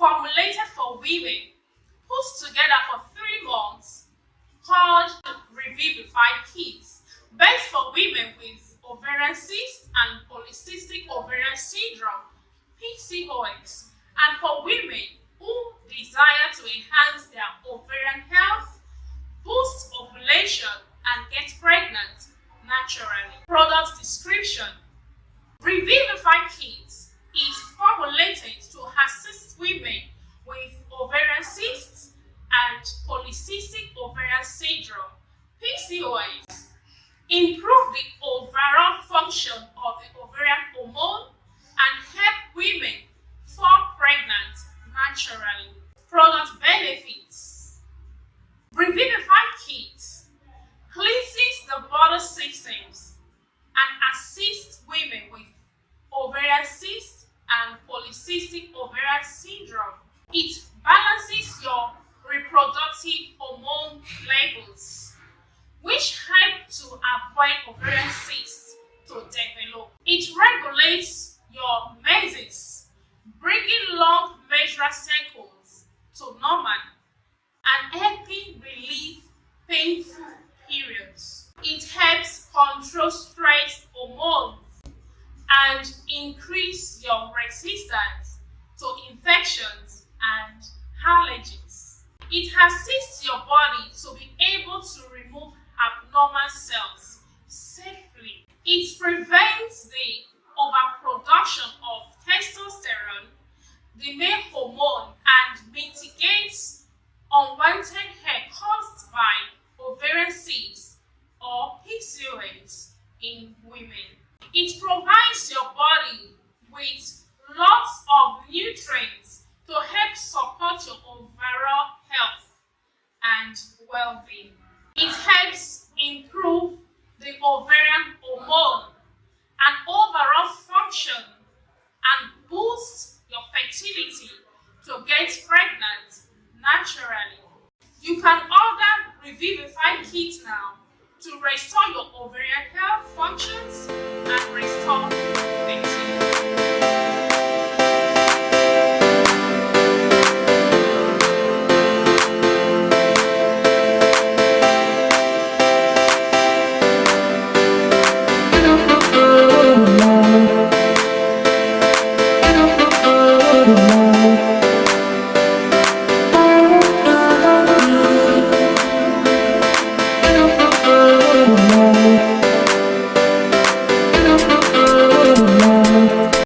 formulated for women, put together for 3 months, called Revivify kits, best for women with ovarian cysts and polycystic ovarian syndrome, Pcos, and for women who desire to enhance their ovarian health, boost ovulation, and get pregnant naturally. Product description: Revivify Kit is formulated to assist women with ovarian cysts and polycystic ovarian syndrome, Pcos, improve the overall function of the ovarian hormone, and help women fall pregnant naturally. Product benefits: Revivify Kit cleanses the body systems and assists women with ovarian cysts and polycystic ovarian syndrome. It balances your reproductive hormone levels, which help to avoid ovarian cysts to develop. It regulates your menses, bringing long menstrual cycles to normal and helping relieve painful periods. It helps control stress hormones and increase your resistance to infections and allergens. It assists your body to be able to remove abnormal cells safely. It prevents the overproduction of testosterone, the male hormone, and mitigates unwanted hair caused by ovarian cysts or Pcos in women. It provides your body with lots of nutrients to help support your overall health and well-being. It helps improve the ovarian hormone and overall function and boost your fertility to get pregnant naturally. You can order Revivify Kit now to restore your ovarian health functions and restore fertility.